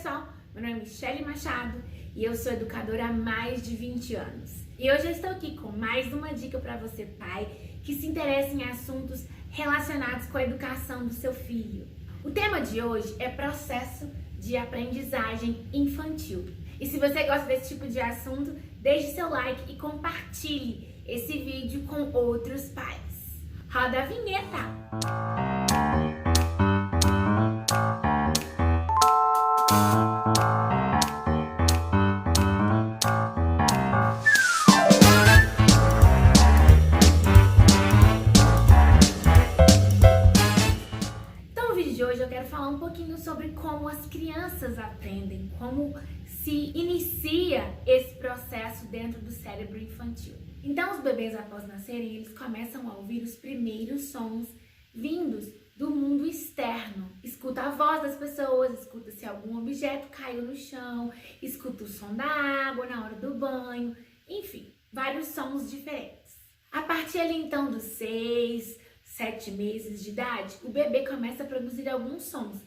pessoal, meu nome é Michele Machado e eu sou educadora há mais de 20 anos. E hoje eu estou aqui com mais uma dica para você, pai, que se interessa em assuntos relacionados com a educação do seu filho. O tema de hoje é processo de aprendizagem infantil. E se você gosta desse tipo de assunto, deixe seu like e compartilhe esse vídeo com outros pais. Roda a vinheta! Hoje eu quero falar um pouquinho sobre como as crianças aprendem, como se inicia esse processo dentro do cérebro infantil. Então, os bebês, após nascerem, eles começam a ouvir os primeiros sons vindos do mundo externo. Escuta a voz das pessoas, escuta se algum objeto caiu no chão, escuta o som da água na hora do banho, enfim, vários sons diferentes. A partir ali, então, dos 7 meses de idade, o bebê começa a produzir alguns sons.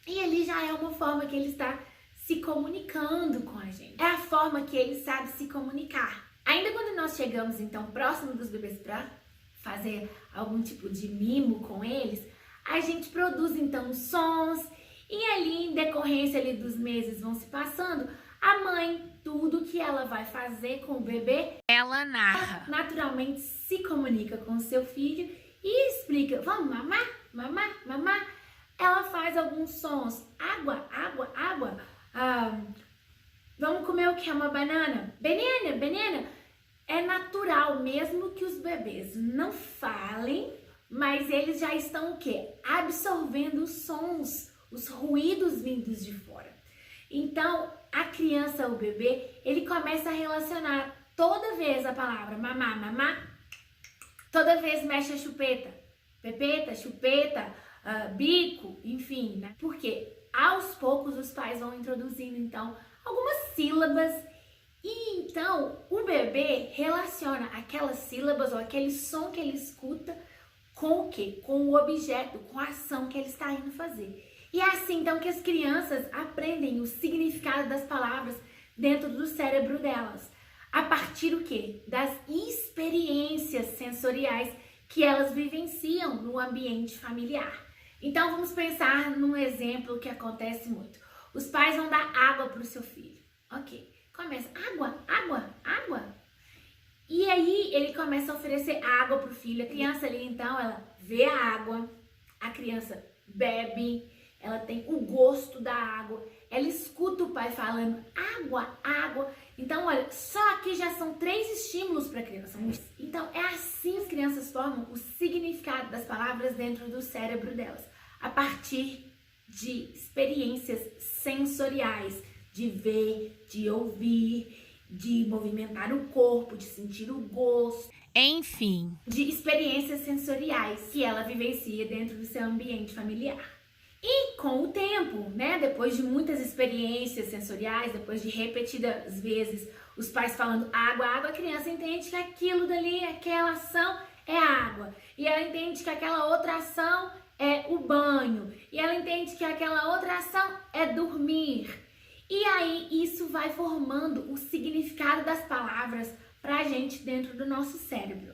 E ali já é uma forma que ele está se comunicando com a gente. É a forma que ele sabe se comunicar. Ainda quando nós chegamos, então, próximo dos bebês para fazer algum tipo de mimo com eles, a gente produz, então, sons e ali, em decorrência ali dos meses vão se passando, a mãe, tudo que ela vai fazer com o bebê, ela narra. Naturalmente se comunica com o seu filho e explica, vamos mamar, mamar, mamar. Ela faz alguns sons, água, água, água. Vamos comer o que? Uma banana? Banana, banana. É natural mesmo que os bebês não falem, mas eles já estão o quê? Absorvendo os sons, os ruídos vindos de fora. Então, a criança, o bebê, ele começa a relacionar toda vez a palavra mamá, mamá, toda vez mexe a chupeta, pepeta, chupeta, bico, enfim, né? Porque aos poucos os pais vão introduzindo, então, algumas sílabas e então o bebê relaciona aquelas sílabas ou aquele som que ele escuta com o quê? Com o objeto, com a ação que ele está indo fazer. E é assim, então, que as crianças aprendem o significado das palavras dentro do cérebro delas. A partir do quê? Das experiências sensoriais que elas vivenciam no ambiente familiar. Então, vamos pensar num exemplo que acontece muito. Os pais vão dar água para o seu filho. Ok, começa, água, água, água. E aí, ele começa a oferecer água para o filho. A criança ali, então, ela vê a água, a criança bebe, ela tem o gosto da água, ela escuta o pai falando água, água. Então, olha, só aqui já são 3 estímulos para a criança. Então, é assim que as crianças formam o significado das palavras dentro do cérebro delas, a partir de experiências sensoriais, de ver, de ouvir, de movimentar o corpo, de sentir o gosto. Enfim, de experiências sensoriais que ela vivencia dentro do seu ambiente familiar. E com o tempo, né, depois de muitas experiências sensoriais, depois de repetidas vezes os pais falando água, água, a criança entende que aquilo dali, aquela ação é água. E ela entende que aquela outra ação é o banho. E ela entende que aquela outra ação é dormir. E aí isso vai formando o significado das palavras pra gente dentro do nosso cérebro.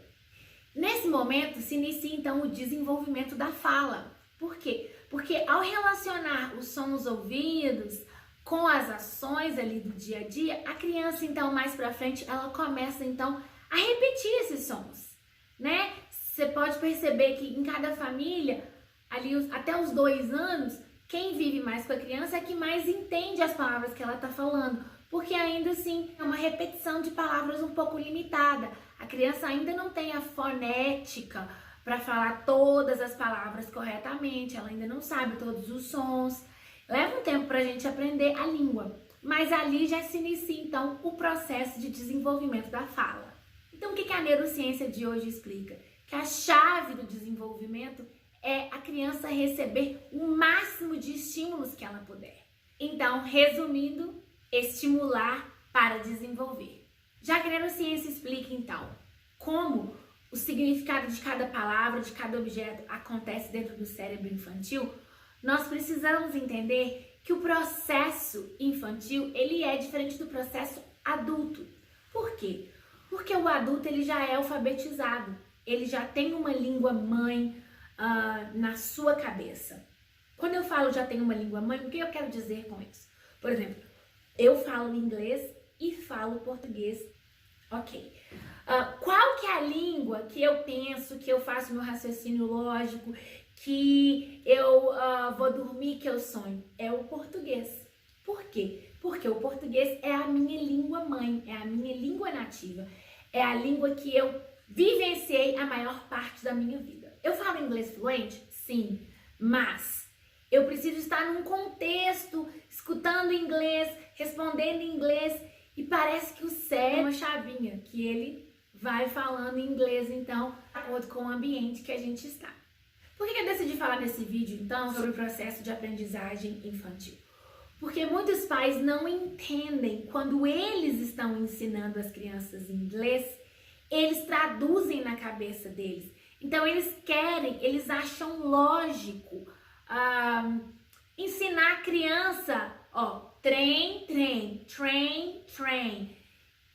Nesse momento se inicia então o desenvolvimento da fala. Por quê? Porque ao relacionar os sons ouvidos com as ações ali do dia a dia, a criança então mais pra frente, ela começa então a repetir esses sons, né? Você pode perceber que em cada família, ali até os 2 anos, quem vive mais com a criança é que mais entende as palavras que ela tá falando, porque ainda assim é uma repetição de palavras um pouco limitada. A criança ainda não tem a fonética para falar todas as palavras corretamente, ela ainda não sabe todos os sons. Leva um tempo para a gente aprender a língua, mas ali já se inicia então o processo de desenvolvimento da fala. Então o que a neurociência de hoje explica? Que a chave do desenvolvimento é a criança receber o máximo de estímulos que ela puder. Então, resumindo, estimular para desenvolver. Já que a neurociência explica então como o significado de cada palavra, de cada objeto acontece dentro do cérebro infantil, nós precisamos entender que o processo infantil, ele é diferente do processo adulto. Por quê? Porque o adulto, ele já é alfabetizado, ele já tem uma língua mãe na sua cabeça. Quando eu falo já tem uma língua mãe, o que eu quero dizer com isso? Por exemplo, eu falo inglês e falo português, ok. Qual que é a língua que eu penso, que eu faço meu raciocínio lógico, que eu vou dormir, que eu sonho? É o português. Por quê? Porque o português é a minha língua mãe, é a minha língua nativa, é a língua que eu vivenciei a maior parte da minha vida. Eu falo inglês fluente? Sim, mas eu preciso estar num contexto, escutando inglês, respondendo em inglês, e parece que o cérebro é uma chavinha, que ele vai falando em inglês, então, de acordo com o ambiente que a gente está. Por que eu decidi falar nesse vídeo, então, sobre o processo de aprendizagem infantil? Porque muitos pais não entendem quando eles estão ensinando as crianças inglês, eles traduzem na cabeça deles. Então, eles acham lógico ensinar a criança, train,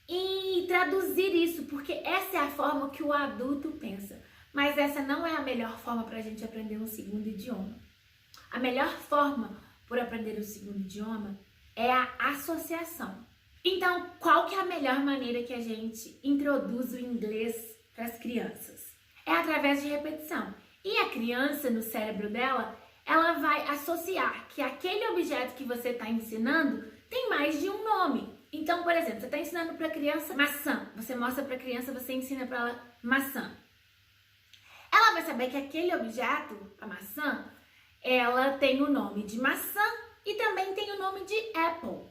e traduzir isso, porque essa é a forma que o adulto pensa. Mas essa não é a melhor forma para a gente aprender um segundo idioma. A melhor forma por aprender o segundo idioma é a associação. Então, qual que é a melhor maneira que a gente introduz o inglês para as crianças? É através de repetição. E a criança, no cérebro dela, ela vai associar que aquele objeto que você está ensinando tem mais de um nome. Então, por exemplo, você está ensinando para a criança maçã. Você mostra para a criança, você ensina para ela maçã. Ela vai saber que aquele objeto, a maçã, ela tem o nome de maçã e também tem o nome de apple.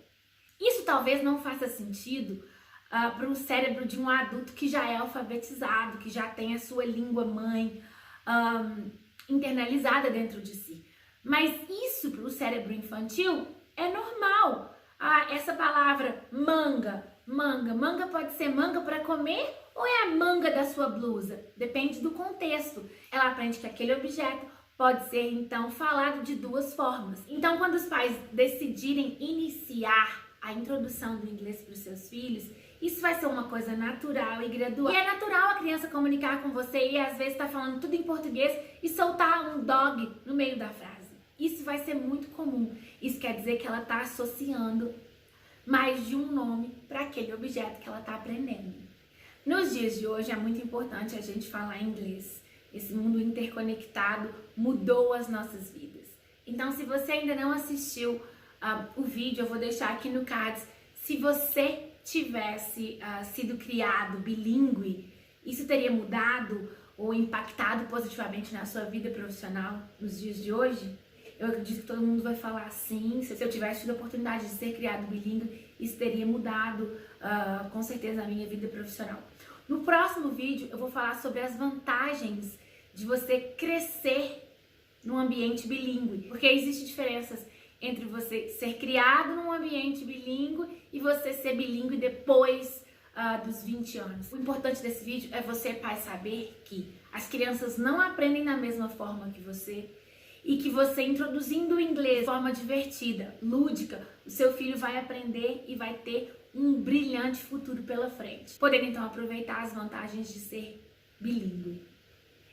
Isso talvez não faça sentido para o cérebro de um adulto que já é alfabetizado, que já tem a sua língua mãe internalizada dentro de si. Mas isso para o cérebro infantil é normal. Essa palavra manga pode ser manga para comer ou é a manga da sua blusa? Depende do contexto. Ela aprende que aquele objeto pode ser, então, falado de duas formas. Então, quando os pais decidirem iniciar a introdução do inglês para os seus filhos, isso vai ser uma coisa natural e gradual. E é natural a criança comunicar com você e às vezes estar falando tudo em português e soltar um dog no meio da frase. Isso vai ser muito comum. Isso quer dizer que ela está associando mais de um nome para aquele objeto que ela está aprendendo. Nos dias de hoje é muito importante a gente falar inglês. Esse mundo interconectado mudou as nossas vidas. Então, se você ainda não assistiu o vídeo, eu vou deixar aqui no cards. Se você tivesse sido criado bilíngue, isso teria mudado ou impactado positivamente na sua vida profissional nos dias de hoje? Eu acredito que todo mundo vai falar sim. Se eu tivesse tido a oportunidade de ser criado bilíngue, isso teria mudado com certeza a minha vida profissional. No próximo vídeo eu vou falar sobre as vantagens de você crescer num ambiente bilíngue, porque existem diferenças entre você ser criado num ambiente bilíngue e você ser bilíngue depois dos 20 anos. O importante desse vídeo é você, pai, saber que as crianças não aprendem da mesma forma que você e que você, introduzindo o inglês de forma divertida, lúdica, o seu filho vai aprender e vai ter um brilhante futuro pela frente, podendo então aproveitar as vantagens de ser bilíngue.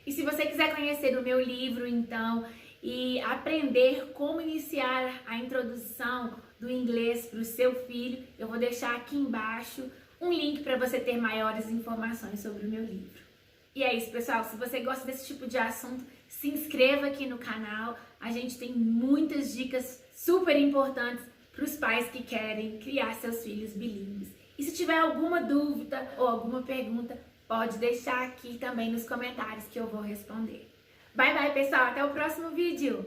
E se você quiser conhecer o meu livro, então, e aprender como iniciar a introdução do inglês para o seu filho, eu vou deixar aqui embaixo um link para você ter maiores informações sobre o meu livro. E é isso, pessoal. Se você gosta desse tipo de assunto, se inscreva aqui no canal. A gente tem muitas dicas super importantes para os pais que querem criar seus filhos bilíngues. E se tiver alguma dúvida ou alguma pergunta, pode deixar aqui também nos comentários que eu vou responder. Bye, bye, pessoal. Até o próximo vídeo.